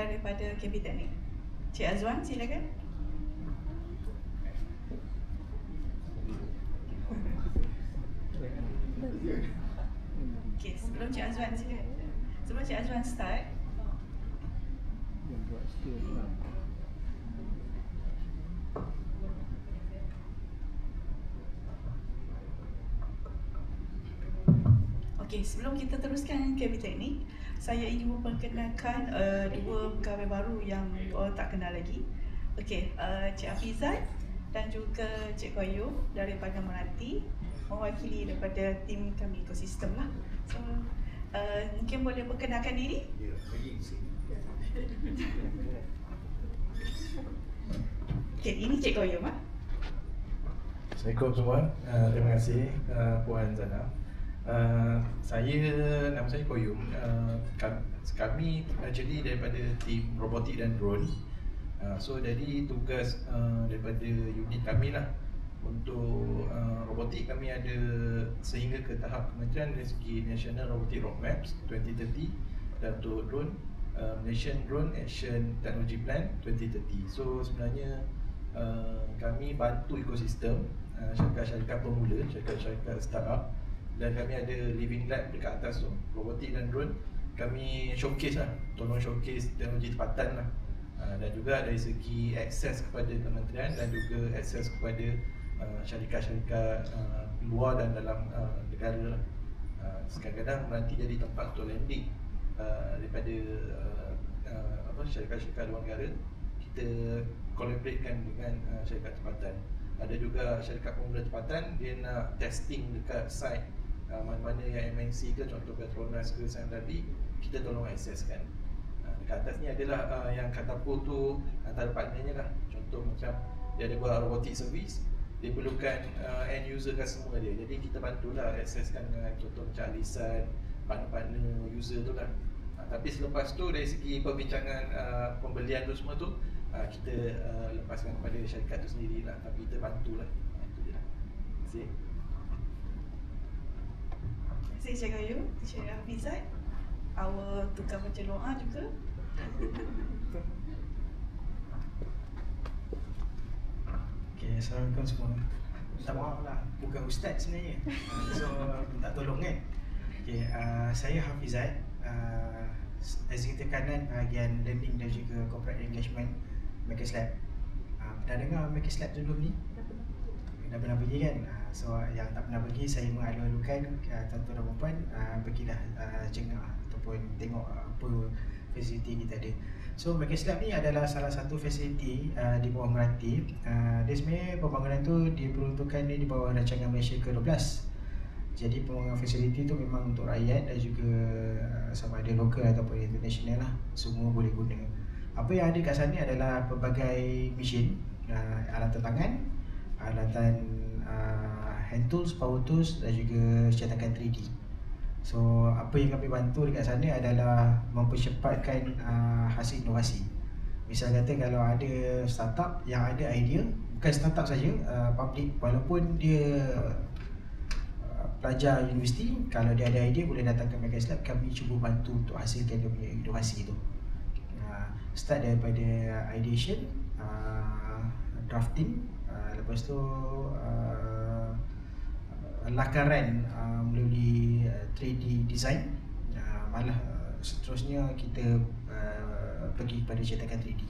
daripada KB Teknik. Cik Azwan, silakan. Okey, sebelum Cik Azwan start, okey, sebelum kita teruskan KB Teknik, saya ingin memperkenalkan dua pegawai baru yang tak kenal lagi. Okey, Cik Hafizat dan juga Cik Qayyum daripada Melati, mewakili daripada tim kami ekosistem lah. So, mungkin boleh perkenalkan diri? Ya, okey, ini Cik Qayyum. Assalamualaikum semua. Terima kasih Puan Zana. Nama saya Qayyum. Kami actually daripada tim robotik dan drone. So jadi tugas daripada unit kami lah untuk robotik, kami ada sehingga ke tahap kementerian dari segi National Robotic Roadmaps 2030, dan untuk drone Malaysian Drone Action Technology Plan 2030. So sebenarnya kami bantu ekosistem syarikat-syarikat pemula, syarikat-syarikat startup, dan kami ada living lab dekat atas tu, robotik dan drone. Kami showcase lah, tolong showcase teknologi tempatan lah, dan juga dari segi akses kepada kementerian dan juga akses kepada syarikat-syarikat luar dan dalam negara lah. Kadang-kadang nanti jadi tempat untuk landing daripada syarikat-syarikat luar negara. Kita collaboratekan dengan syarikat tempatan. Ada juga syarikat pemula tempatan, dia nak testing dekat site mana-mana yang MNC ke, contoh Petronas ke Sandali, kita tolong akseskan. Dekat atas ni adalah yang Katapult tu antara partnernya lah. Contoh macam dia ada buat robotic service, dia perlukan end user customer dia, jadi kita bantulah akseskan dengan contoh macam Alisan, partner-partner user tu lah. Tapi selepas tu dari segi perbincangan pembelian tu semua tu, kita lepaskan kepada syarikat tu sendiri lah, tapi kita bantulah. Itu je lah. Terima kasih. Terima kasih Cik Qayyum. Cik Hafizat, awal tukar baca doa juga. Okay, Assalamualaikum semua. Minta maaf lah, bukan ustaz sebenarnya. So, minta tolong kan. Okay, saya Hafizat, Executive Kanan bahagian Learning dan juga Corporate Engagement Makers Lab. Pernah dengar Makers Lab sebelum ni? Dah pernah pergi kan? So yang tak pernah pergi, saya mengalu-alukan tuan-tuan dan puan pergilah jengah ataupun tengok apa fasiliti kita ada. So Makers Lab ni adalah salah satu fasiliti di bawah Melati. Dia sebenarnya pembangunan tu diperuntukkan di bawah rancangan Malaysia ke-12. Jadi pembangunan fasiliti tu memang untuk rakyat dan juga sama ada lokal ataupun international lah, semua boleh guna. Apa yang ada kat sana adalah pelbagai mesin, alatan tangan, alatan hand tools, power tools dan juga cetakan 3D. So apa yang kami bantu dekat sana adalah mempercepatkan hasil inovasi. Misal kata kalau ada startup yang ada idea, bukan startup saja, public, walaupun dia pelajar universiti, kalau dia ada idea boleh datang ke Makers Lab, kami cuba bantu untuk hasilkan dia punya inovasi tu. Start daripada ideation, drafting, lepas tu lakaran melalui 3D design, malah seterusnya kita pergi kepada cetakan 3D.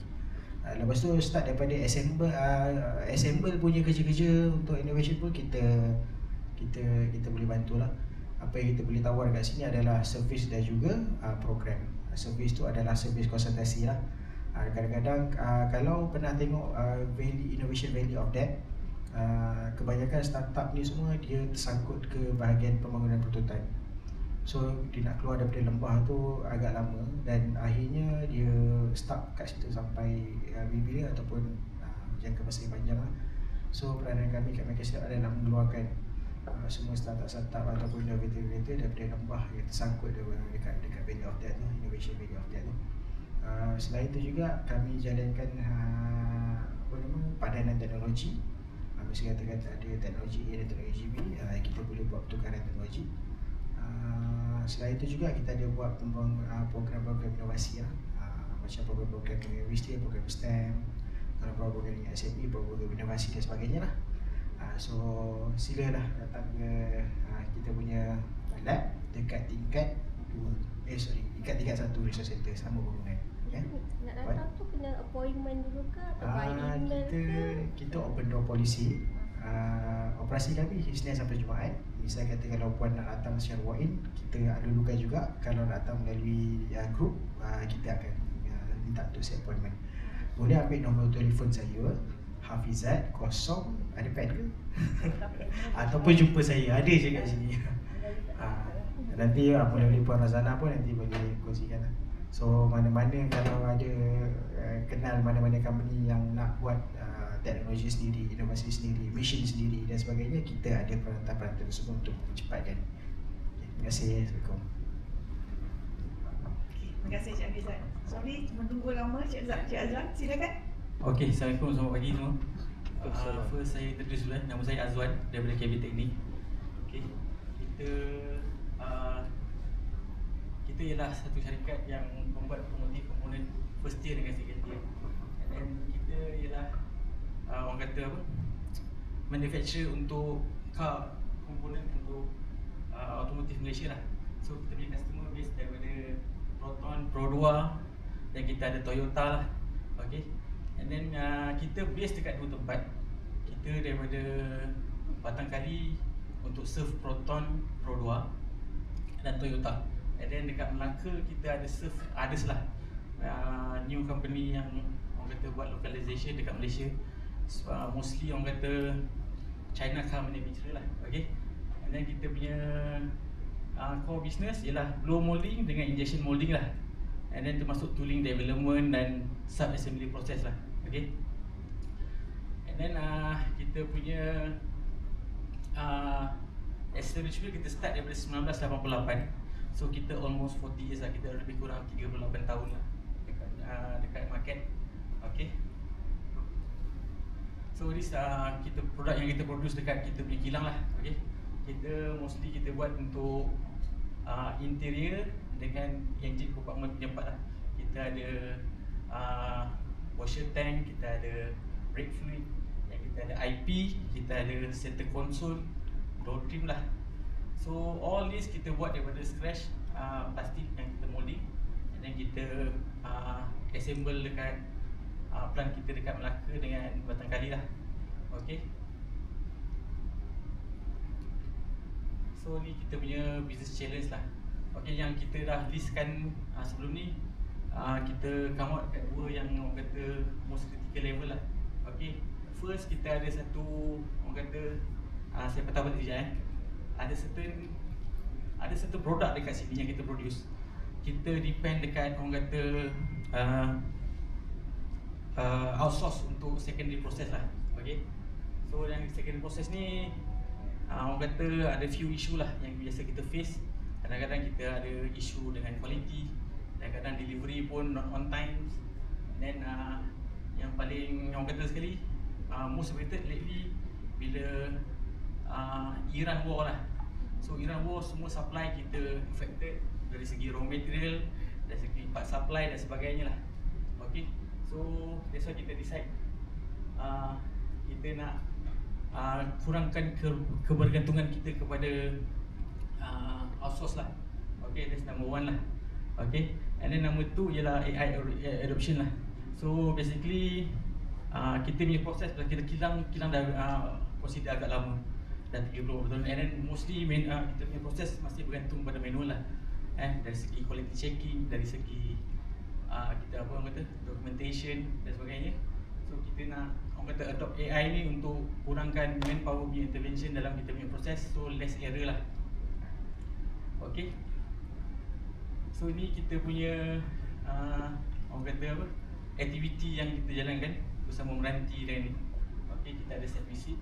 Lepas tu start daripada assemble punya kerja-kerja untuk innovation pun kita boleh bantulah. Apa yang kita boleh tawar kat sini adalah servis dan juga program. Servis tu adalah servis konsultasi lah. Kadang-kadang kalau pernah tengok innovation value of that, kebanyakan startup ni semua dia tersangkut ke bahagian pembangunan prototype. So dia nak keluar daripada lembah tu agak lama dan akhirnya dia stuck kat situ sampai bila ataupun jangka masa yang panjang lah. So peranan kami kat Makers Lab adalah mengeluarkan semua startup ataupun innovator daripada lembah yang tersangkut dekat value of that tu, innovation value of that tu. Selain itu juga kami jalankan padanan teknologi. Misalnya kata ada teknologi A dan teknologi B, kita boleh buat pertukaran teknologi. Selain itu juga kita ada buat program-program inovasi lah. macam program-program universiti, program STEM, kalau program dengan SME, program inovasi dan sebagainya lah. So silalah datang ke kita punya lab dekat tingkat 1 resource center sama bangunan. Ya. Nak datang tu kena appointment dulu ke atau by email kita open door policy. Operasi kami Isnin sampai Jumaat. Misal kata kalau puan nak datang secara walk-in, kita dulukan juga. Kalau datang melalui group, kita akan minta untuk set appointment. Boleh ambil nombor telefon saya, Hafizat 0, ada pad ke? Ataupun jumpa saya, ada je kat sini. Nanti melalui Puan Razana pun nanti boleh kongsikan lah. So mana-mana kalau ada kenal mana-mana company yang nak buat teknologi sendiri, inovasi sendiri, mesin sendiri dan sebagainya, kita ada peralatan-peralatan tersebut untuk mempercepatkan. Terima kasih. Assalamualaikum. Terima kasih Cik Hafizat. Sorry menunggu lama Cik Azwan, silakan. Okey, Assalamualaikum, selamat pagi semua. First saya introduce dulu. Nama saya Azwan daripada KB Teknik. Okey, kita ialah satu syarikat yang membuat otomotif komponen first tier dengan second tier. Dan kita ialah orang kata apa? Manufacturer untuk car komponen untuk otomotif Malaysia lah. So kita punya customer base daripada Proton, Pro2 dan kita ada Toyota lah. Okey. And then kita base dekat dua tempat. Kita daripada Batang Kali untuk serve Proton, Pro2 dan Toyota. And then dekat Melaka kita ada serve others lah, new company yang orang kata buat localization dekat Malaysia. Mostly orang kata China car manufacturer lah. Okay. And then kita punya core business ialah blow molding dengan injection molding lah. And then termasuk tooling development dan sub assembly process lah. Okay. And then kita punya establishment kita start daripada 1988. So kita almost 40 years lah, kita lebih kurang 38 tahun lah dekat market. Okay. So this kita produk yang kita produce dekat kita punya kilang lah. Okay. Kita mostly kita buat untuk interior dengan engine compartment punya part lah. Kita ada washer tank, kita ada brake fluid, yang kita ada IP, kita ada center console, door trim lah. So all this kita buat daripada scratch, plastik yang kita molding, and then kita assemble dekat plant kita dekat Melaka dengan Batang Kali lah. Okay. So ni kita punya business challenge lah. Okay, yang kita dah listkan sebelum ni, kita come out kat dua yang orang kata most critical level lah. Okay, first kita ada satu orang kata saya patah balik sekejap ada certain produk dekat sini yang kita produce. Kita depend dekat orang kata outsource untuk secondary process lah. Okay, so yang secondary process ni orang kata ada few issue lah yang biasa kita face. Kadang-kadang kita ada isu dengan quality, kadang-kadang delivery pun not on time. Then yang paling orang kata sekali, most affected lately bila Iran war lah. So Iran war semua supply kita affected dari segi raw material, dari segi part supply dan sebagainya lah. Okay, so that's why kita decide kita nak kurangkan kebergantungan kita kepada outsource lah. Okay, that's number one lah. Okay, and then number two ialah AI adoption lah. So basically kita punya proses, kita kilang dah consider agak lama, dah 30 tahun. And then mostly kita punya proses masih bergantung pada manual lah. Dari segi quality checking, dari segi kita apa orang kata documentation dan sebagainya. So kita nak orang kata adopt AI ni untuk kurangkan manpower punya intervention dalam kita punya proses, so less error lah. Okay. So ni kita punya orang kata apa, aktiviti yang kita jalankan bersama Meranti dan ni. Okay, kita ada set visit.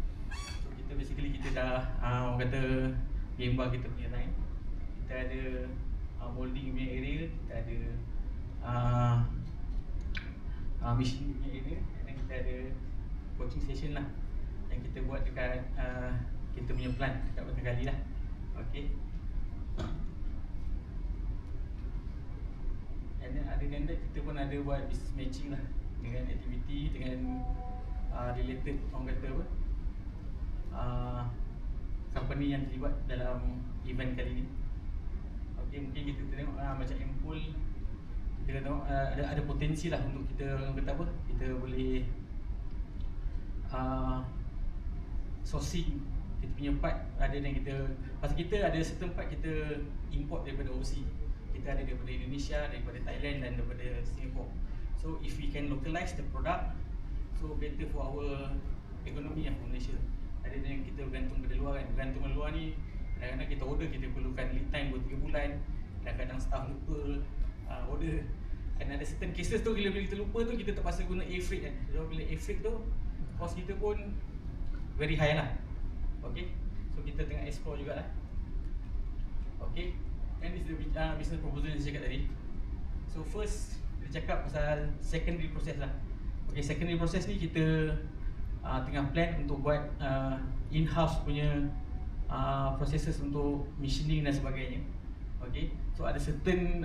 So kita basically kita dah orang kata gambar kita punya line. Kita ada molding punya area, kita ada machine punya area, dan kita ada coaching session lah yang kita buat dekat kita punya plant dekat Batang Kali lah. Okay. And And then other than that, kita pun ada buat business matching lah dengan aktiviti, dengan related orang kata apa, company yang terlibat dalam event kali ni. Okay, mungkin kita tengok macam Ampul, kita tengok ada potensi lah untuk kita, orang kata apa, kita boleh sourcing kita punya part. Ada yang kita, pasal kita ada certain part kita import daripada overseas. Kita ada daripada Indonesia, daripada Thailand dan daripada Singapore. So if we can localize the product, so better for our economy of Malaysia. Ada yang kita bergantung pada luar kan. Bergantung pada luar ni, kadang-kadang kita order, kita perlukan lead time 2-3 bulan. Kadang-kadang staff lupa order. Dan ada certain cases tu, bila kita lupa tu, kita terpaksa guna air freight kan. So bila air freight tu, cost kita pun very high lah. Okay, so kita tengah explore jugalah. Okay, and this is the business proposal yang saya cakap tadi. So first, kita cakap pasal secondary process lah. Okay, secondary process ni kita tengah plan untuk buat in-house punya processes untuk machining dan sebagainya. Okay, so ada certain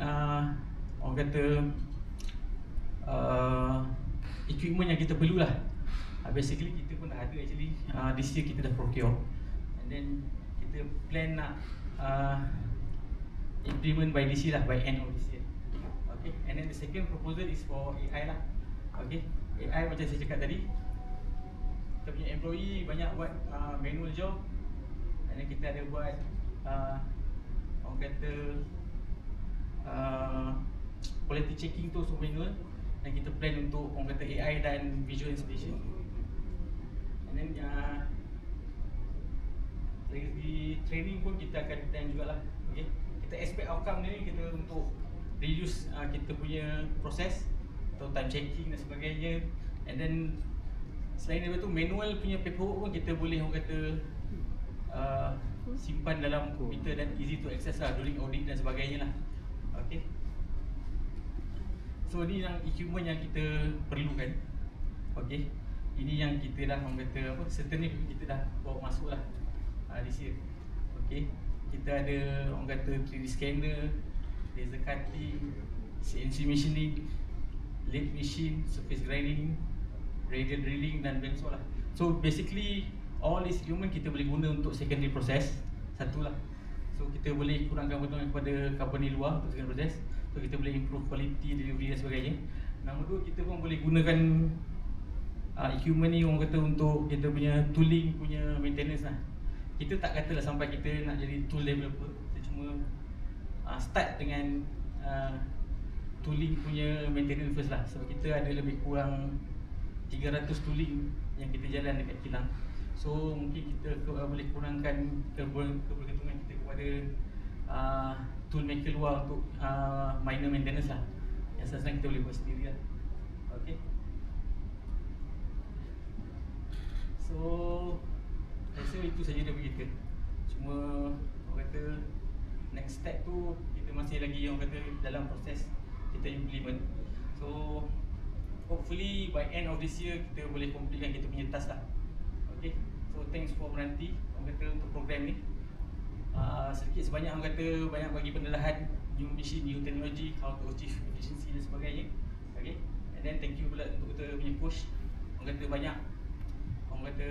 orang kata equipment yang kita perlulah. Basically kita pun dah ada actually, this year kita dah procure. And then kita plan nak implement by this year lah, by end of this year. Okay, and then the second proposal is for AI lah. Okay, AI macam saya cakap tadi, kita punya employee banyak buat manual job. And then kita ada buat orang kata quality checking tu semua manual. Dan kita plan untuk orang kata AI dan visual inspection. And then dari training pun kita akan plan jugalah. Okay, kita expect outcome ni kita untuk reduce kita punya proses atau time checking dan sebagainya. And then selain daripada tu, manual punya paperwork pun kita boleh orang kata simpan dalam komputer dan easy to access lah during audit dan sebagainya lah. Okay, so ni yang equipment yang kita perlukan. Okay, ini yang kita dah orang kata apa, certain ni kita dah bawa masuk lah this year. Okay, kita ada orang kata 3D scanner, laser cutting, CNC machining, lathe machine, surface grinding, radial drilling dan bandsaw lah. So basically all this equipment kita boleh guna untuk secondary process. Satu lah, so kita boleh kurangkan betul kepada company luar untuk secondary process. So kita boleh improve quality, delivery dan sebagainya. Nombor dua, kita pun boleh gunakan equipment ni orang kata untuk kita punya tooling punya maintenance lah. Kita tak katalah sampai kita nak jadi tool developer. Kita cuma start dengan tooling punya maintenance first lah. Sebab kita ada lebih kurang 300 tooling yang kita jalan dekat kilang. So mungkin kita boleh kurangkan kebergantungan kita kepada tool maker luar untuk minor maintenance lah. Yang sebenarnya kita boleh buat sendiri lah. Okay, so saya rasa itu saja dari kita. Cuma orang kata next step tu kita masih lagi orang kata dalam proses kita implement. So hopefully by end of this year kita boleh completekan kita punya task lah. Okay, so thanks for menanti orang kata untuk program ni. Sedikit sebanyak orang kata banyak bagi pendalahan new machine, new technology, how to achieve efficiency dan sebagainya. Okay, and then thank you pula untuk kita punya coach. Orang kata banyak orang kata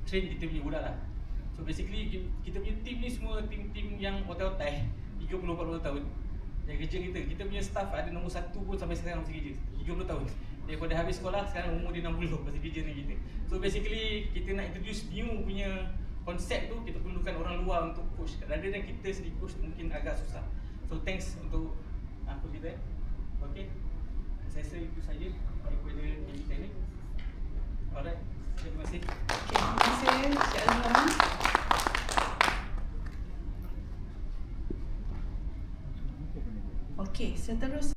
train kita punya budak lah. So basically kita punya team ni semua team-team yang otai-otai 30-40 tahun yang kerja kita punya staff ada nombor 1 pun sampai sekarang masih kerja 30 tahun. Daripada habis sekolah sekarang umur dia 60 masih kerja dengan kita. So basically kita nak introduce new punya konsep tu, kita perlukan orang luar untuk coach. Rather than kita sendiri coach mungkin agak susah. So thanks untuk coach kita. Okay, saya rasa itu saja daripada kita ni. Alright, terima kasih. Okay, terima kasih Cik Azlan. Okay, seterusnya